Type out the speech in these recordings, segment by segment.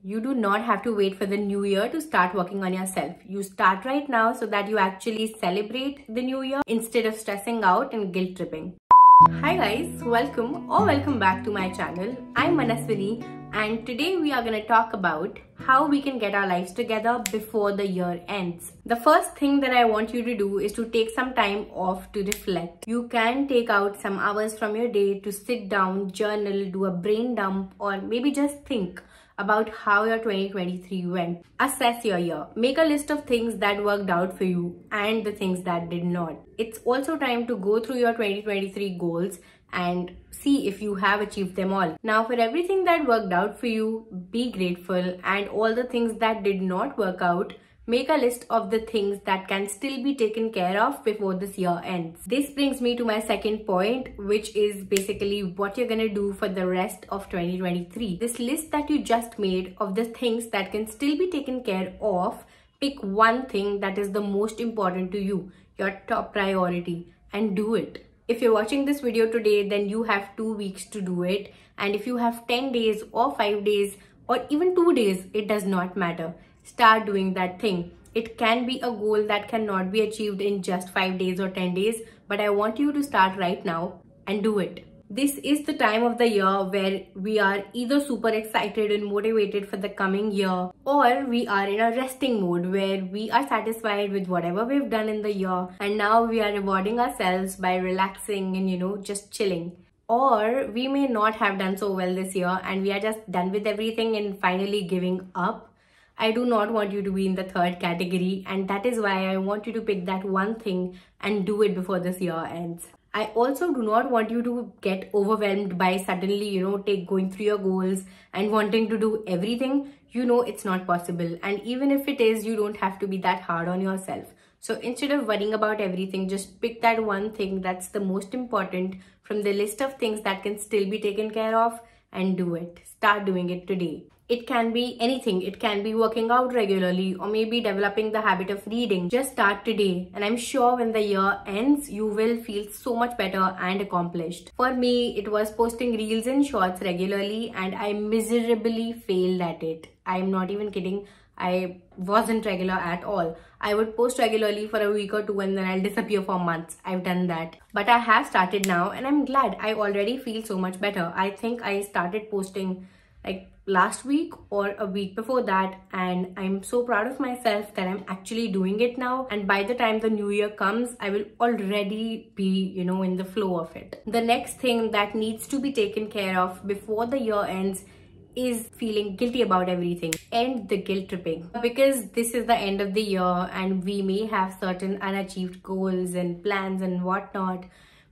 You do not have to wait for the new year to start working on yourself. You start right now so that you actually celebrate the new year instead of stressing out and guilt tripping. Hi guys, welcome back to my channel. I'm Manaswani and today we are going to talk about how we can get our lives together before the year ends. The first thing that I want you to do is to take some time off to reflect. You can take out some hours from your day to sit down, journal, do a brain dump, or maybe just think about how your 2023 went. Assess your year. Make a list of things that worked out for you and the things that did not. It's also time to go through your 2023 goals and see if you have achieved them all. Now, for everything that worked out for you, be grateful, and all the things that did not work out, make a list of the things that can still be taken care of before this year ends. This brings me to my second point, which is basically what you're gonna do for the rest of 2023. This list that you just made of the things that can still be taken care of, pick one thing that is the most important to you, your top priority, and do it. If you're watching this video today, then you have 2 weeks to do it. And if you have 10 days or 5 days or even 2 days, it does not matter. Start doing that thing. It can be a goal that cannot be achieved in just 5 days or 10 days, but I want you to start right now and do it. This is the time of the year where we are either super excited and motivated for the coming year, or we are in a resting mode where we are satisfied with whatever we've done in the year and now we are rewarding ourselves by relaxing and just chilling. Or we may not have done so well this year and we are just done with everything and finally giving up. I do not want you to be in the third category, and that is why I want you to pick that one thing and do it before this year ends. I also do not want you to get overwhelmed by suddenly, going through your goals and wanting to do everything. It's not possible. And even if it is, you don't have to be that hard on yourself. So instead of worrying about everything, just pick that one thing that's the most important from the list of things that can still be taken care of and do it. Start doing it today. It can be anything. It can be working out regularly or maybe developing the habit of reading. Just start today, and I'm sure when the year ends, you will feel so much better and accomplished. For me, it was posting reels and shorts regularly, and I miserably failed at it. I'm not even kidding. I wasn't regular at all. I would post regularly for a week or two and then I'll disappear for months. I've done that. But I have started now and I'm glad. I already feel so much better. I think I started posting like last week or a week before that, and I'm so proud of myself that I'm actually doing it now, and by the time the new year comes, I will already be in the flow of it. The next thing that needs to be taken care of before the year ends is feeling guilty about everything. End the guilt tripping, because this is the end of the year and we may have certain unachieved goals and plans and whatnot.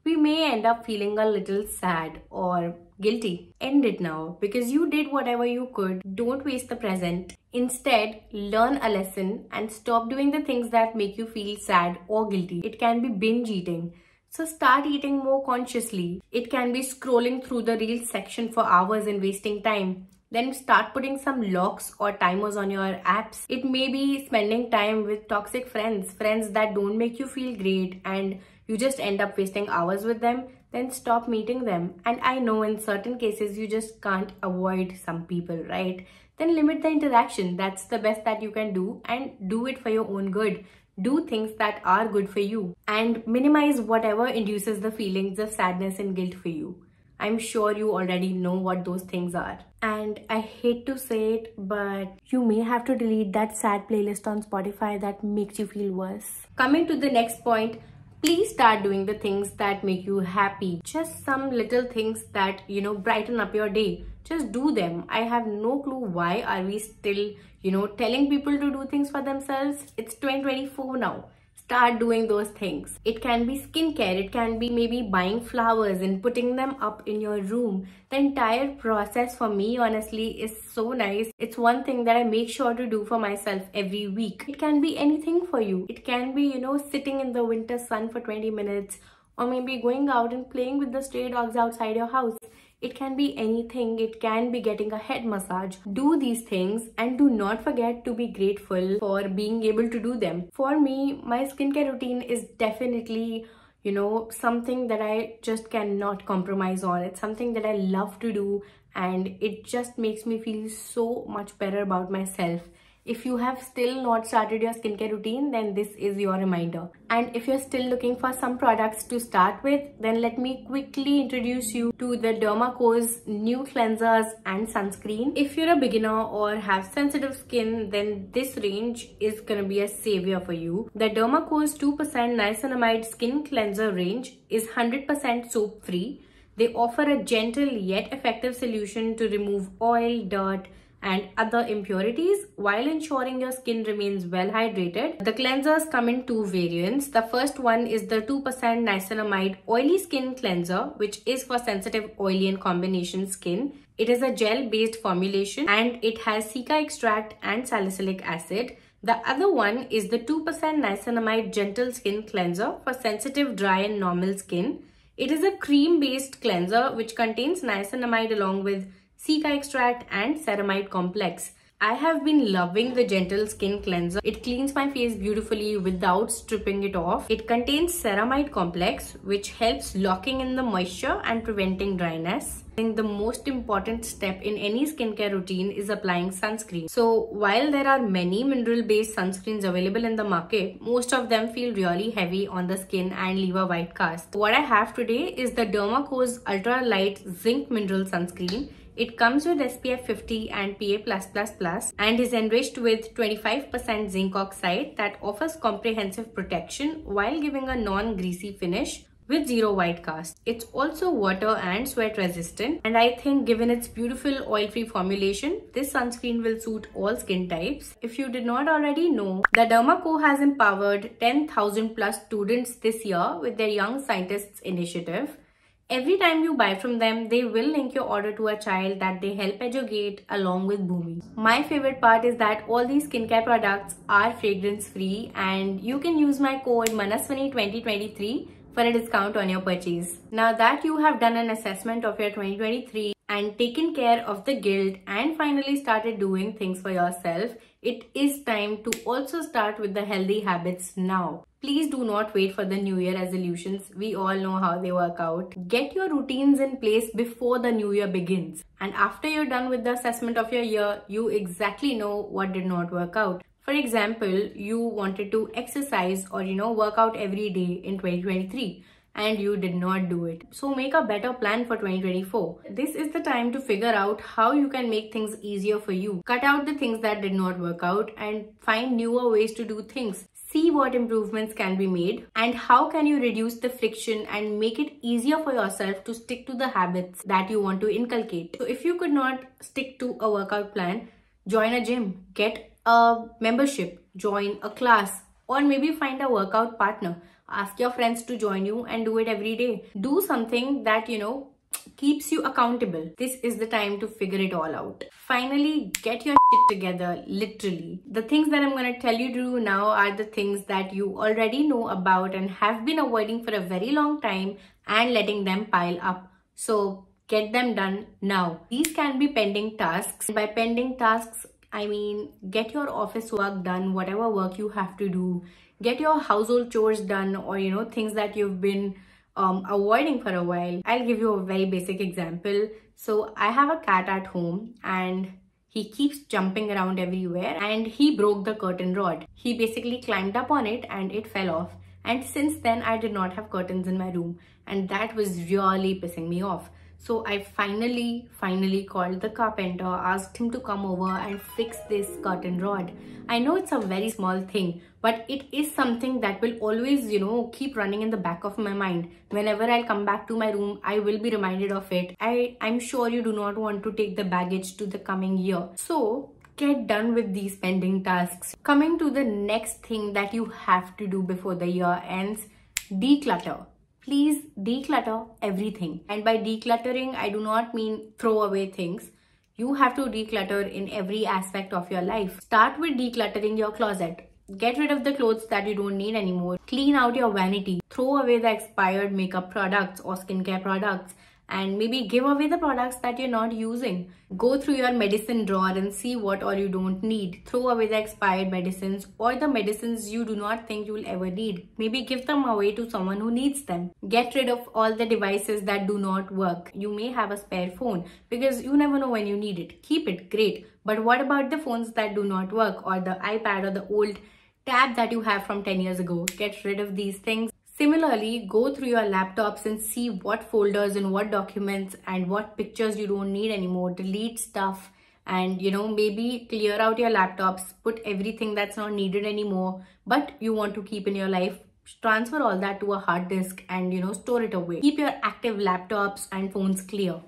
We may end up feeling a little sad or guilty. End it now, because you did whatever you could. Don't waste the present. Instead, learn a lesson and stop doing the things that make you feel sad or guilty. It can be binge eating. So start eating more consciously. It can be scrolling through the Reels section for hours and wasting time. Then start putting some locks or timers on your apps. It may be spending time with toxic friends that don't make you feel great and you just end up wasting hours with them. Then stop meeting them. And I know in certain cases you just can't avoid some people, right? Then limit the interaction. That's the best that you can do, and do it for your own good. Do things that are good for you and minimize whatever induces the feelings of sadness and guilt for you. I'm sure you already know what those things are. And I hate to say it, but you may have to delete that sad playlist on Spotify that makes you feel worse. Coming to the next point, please start doing the things that make you happy. Just some little things that, brighten up your day. Just do them. I have no clue why are we still, telling people to do things for themselves. It's 2024 now. Start doing those things. It can be skincare. It can be maybe buying flowers and putting them up in your room. The entire process for me, honestly, is so nice. It's one thing that I make sure to do for myself every week. It can be anything for you. It can be, sitting in the winter sun for 20 minutes, or maybe going out and playing with the stray dogs outside your house. It can be anything. It can be getting a head massage. Do these things and do not forget to be grateful for being able to do them. For me, my skincare routine is definitely, something that I just cannot compromise on. It's something that I love to do and it just makes me feel so much better about myself. If you have still not started your skincare routine, then this is your reminder. And if you're still looking for some products to start with, then let me quickly introduce you to the Dermaco's new cleansers and sunscreen. If you're a beginner or have sensitive skin, then this range is gonna be a savior for you. The Dermaco's 2% niacinamide skin cleanser range is 100% soap free. They offer a gentle yet effective solution to remove oil, dirt, and other impurities while ensuring your skin remains well hydrated. The cleansers come in two variants. The first one is the 2% niacinamide oily skin cleanser, which is for sensitive, oily and combination skin. It is a gel based formulation and it has cica extract and salicylic acid. The other one is the 2% niacinamide gentle skin cleanser for sensitive, dry and normal skin. It is a cream based cleanser which contains niacinamide along with cica extract and ceramide complex. I have been loving the gentle skin cleanser. It cleans my face beautifully without stripping it off. It contains ceramide complex which helps locking in the moisture and preventing dryness. I think the most important step in any skincare routine is applying sunscreen. So while there are many mineral based sunscreens available in the market, most of them feel really heavy on the skin and leave a white cast. What I have today is the Dermaco's Ultra Light Zinc Mineral Sunscreen. It comes with SPF 50 and PA+++ and is enriched with 25% zinc oxide that offers comprehensive protection while giving a non-greasy finish with zero white cast. It's also water and sweat resistant, and I think given its beautiful oil-free formulation, this sunscreen will suit all skin types. If you did not already know, the Dermaco has empowered 10,000 plus students this year with their Young Scientists initiative. Every time you buy from them, they will link your order to a child that they help educate along with Bhumi. My favorite part is that all these skincare products are fragrance free and you can use my code Manaswani 2023 for a discount on your purchase. Now that you have done an assessment of your 2023 and taken care of the guilt and finally started doing things for yourself, it is time to also start with the healthy habits now. Please do not wait for the New Year resolutions. We all know how they work out. Get your routines in place before the New Year begins. And after you're done with the assessment of your year, you exactly know what did not work out. For example, you wanted to exercise or work out every day in 2023 and you did not do it. So make a better plan for 2024. This is the time to figure out how you can make things easier for you. Cut out the things that did not work out and find newer ways to do things. See what improvements can be made and how can you reduce the friction and make it easier for yourself to stick to the habits that you want to inculcate. So if you could not stick to a workout plan, join a gym, get a membership, join a class, or maybe find a workout partner. Ask your friends to join you and do it every day. Do something that, keeps you accountable. This is the time to figure it all out. Finally, get your shit together, literally. The things that I'm going to tell you to do now are the things that you already know about and have been avoiding for a very long time and letting them pile up. So get them done now. These can be pending tasks. By pending tasks, I mean get your office work done, whatever work you have to do. Get your household chores done or things that you've been avoiding for a while. I'll give you a very basic example. So I have a cat at home and he keeps jumping around everywhere and he broke the curtain rod. He basically climbed up on it and it fell off. And since then I did not have curtains in my room and that was really pissing me off. So I finally called the carpenter, asked him to come over and fix this curtain rod. I know it's a very small thing, but it is something that will always, keep running in the back of my mind. Whenever I'll come back to my room, I will be reminded of it. I'm sure you do not want to take the baggage to the coming year. So get done with these pending tasks. Coming to the next thing that you have to do before the year ends, declutter. Please declutter everything. And by decluttering, I do not mean throw away things. You have to declutter in every aspect of your life. Start with decluttering your closet. Get rid of the clothes that you don't need anymore. Clean out your vanity. Throw away the expired makeup products or skincare products and maybe give away the products that you're not using. Go through your medicine drawer and see what all you don't need. Throw away the expired medicines or the medicines you do not think you will ever need. Maybe give them away to someone who needs them. Get rid of all the devices that do not work. You may have a spare phone because you never know when you need it. Keep it, great. But what about the phones that do not work, or the iPad or the old tab that you have from 10 years ago? Get rid of these things. Similarly, go through your laptops and see what folders and what documents and what pictures you don't need anymore. Delete stuff and maybe clear out your laptops, put everything that's not needed anymore but you want to keep in your life. Transfer all that to a hard disk and store it away. Keep your active laptops and phones clear.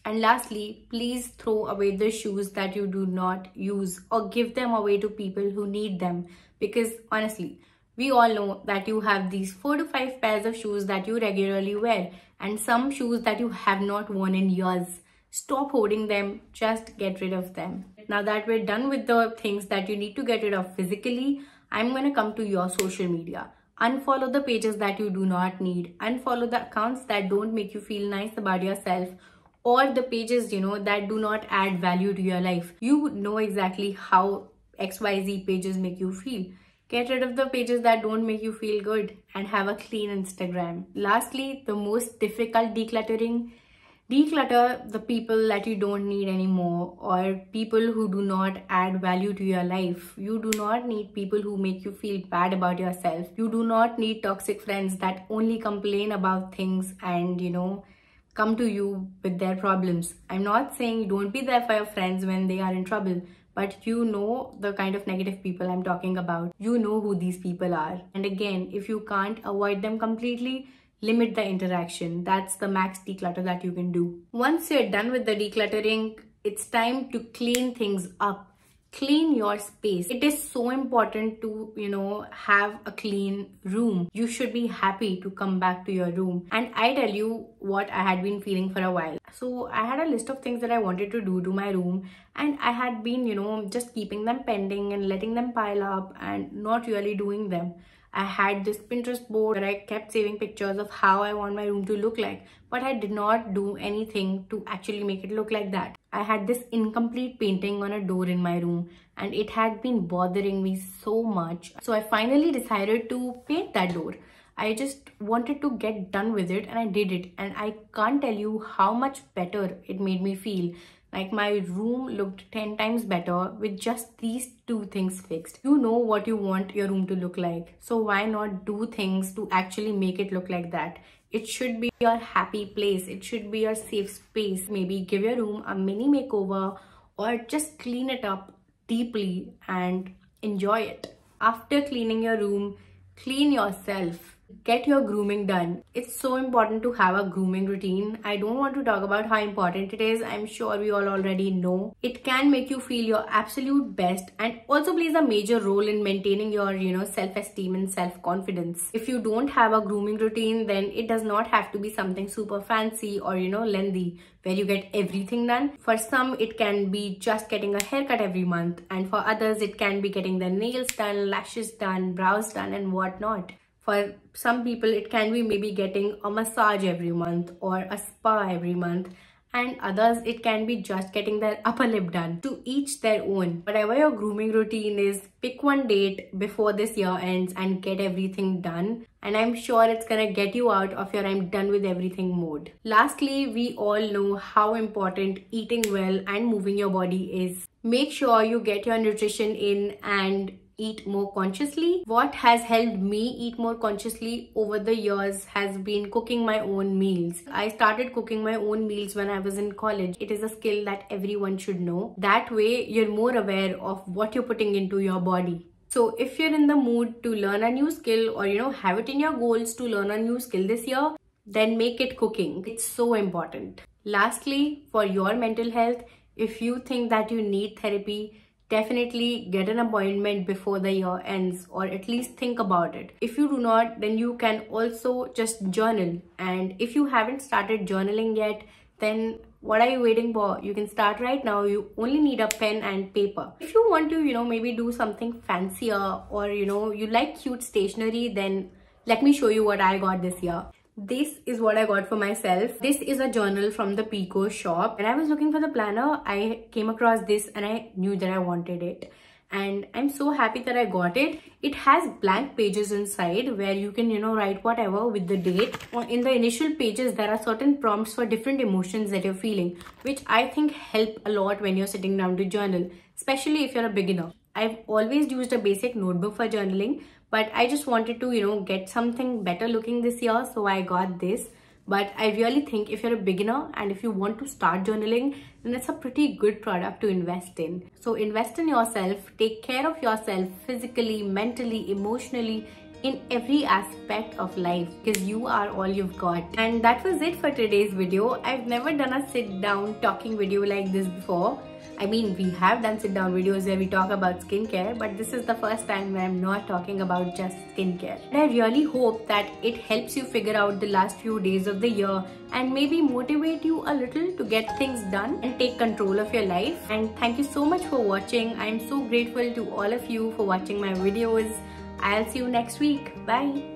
And lastly, please throw away the shoes that you do not use or give them away to people who need them, because honestly, we all know that you have these 4 to 5 pairs of shoes that you regularly wear and some shoes that you have not worn in years. Stop hoarding them, just get rid of them. Now that we're done with the things that you need to get rid of physically, I'm going to come to your social media. Unfollow the pages that you do not need. Unfollow the accounts that don't make you feel nice about yourself, or the pages, that do not add value to your life. You know exactly how XYZ pages make you feel. Get rid of the pages that don't make you feel good and have a clean Instagram. Lastly, the most difficult decluttering. Declutter the people that you don't need anymore or people who do not add value to your life. You do not need people who make you feel bad about yourself. You do not need toxic friends that only complain about things and, come to you with their problems. I'm not saying don't be there for your friends when they are in trouble, but you know the kind of negative people I'm talking about. You know who these people are. And again, if you can't avoid them completely, limit the interaction. That's the max declutter that you can do. Once you're done with the decluttering, it's time to clean things up. Clean your space. It is so important to, have a clean room. You should be happy to come back to your room. And I tell you what I had been feeling for a while. So I had a list of things that I wanted to do to my room, and I had been, just keeping them pending and letting them pile up and not really doing them. I had this Pinterest board where I kept saving pictures of how I want my room to look like, but I did not do anything to actually make it look like that. I had this incomplete painting on a door in my room and it had been bothering me so much. So I finally decided to paint that door. I just wanted to get done with it and I did it, and I can't tell you how much better it made me feel. Like my room looked 10 times better with just these 2 things fixed. You know what you want your room to look like. So why not do things to actually make it look like that? It should be your happy place. It should be your safe space. Maybe give your room a mini makeover or just clean it up deeply and enjoy it. After cleaning your room, clean yourself. Get your grooming done. It's so important to have a grooming routine. I don't want to talk about how important it is. I'm sure we all already know. It can make you feel your absolute best and also plays a major role in maintaining your, self-esteem and self-confidence. If you don't have a grooming routine, then it does not have to be something super fancy or, lengthy where you get everything done. For some, it can be just getting a haircut every month, and for others, it can be getting their nails done, lashes done, brows done, and whatnot. For some people, it can be maybe getting a massage every month or a spa every month. And others, it can be just getting their upper lip done. To each their own. Whatever your grooming routine is, pick one date before this year ends and get everything done. And I'm sure it's gonna get you out of your I'm done with everything mode. Lastly, we all know how important eating well and moving your body is. Make sure you get your nutrition in and eat more consciously. What has helped me eat more consciously over the years has been cooking my own meals. I started cooking my own meals when I was in college. It is a skill that everyone should know. That way, you're more aware of what you're putting into your body. So if you're in the mood to learn a new skill or have it in your goals to learn a new skill this year, then make it cooking. It's so important. Lastly, for your mental health, if you think that you need therapy, definitely get an appointment before the year ends, or at least think about it. If you do not, then you can also just journal. And if you haven't started journaling yet, then what are you waiting for? You can start right now. You only need a pen and paper. If you want to, maybe do something fancier or, you like cute stationery, then let me show you what I got this year. This is what I got for myself. This is a journal from the Pico shop. When I was looking for the planner, I came across this and I knew that I wanted it. And I'm so happy that I got it. It has blank pages inside where you can, write whatever with the date. In the initial pages, there are certain prompts for different emotions that you're feeling, which I think help a lot when you're sitting down to journal, especially if you're a beginner. I've always used a basic notebook for journaling, but I just wanted to, get something better looking this year, so I got this. But I really think if you're a beginner and if you want to start journaling, then it's a pretty good product to invest in. So invest in yourself, take care of yourself physically, mentally, emotionally, in every aspect of life, because you are all you've got. And that was it for today's video. I've never done a sit down talking video like this before. I mean, we have done sit down videos where we talk about skincare, but this is the first time where I'm not talking about just skincare. And I really hope that it helps you figure out the last few days of the year and maybe motivate you a little to get things done and take control of your life. And thank you so much for watching. I'm so grateful to all of you for watching my videos. I'll see you next week. Bye.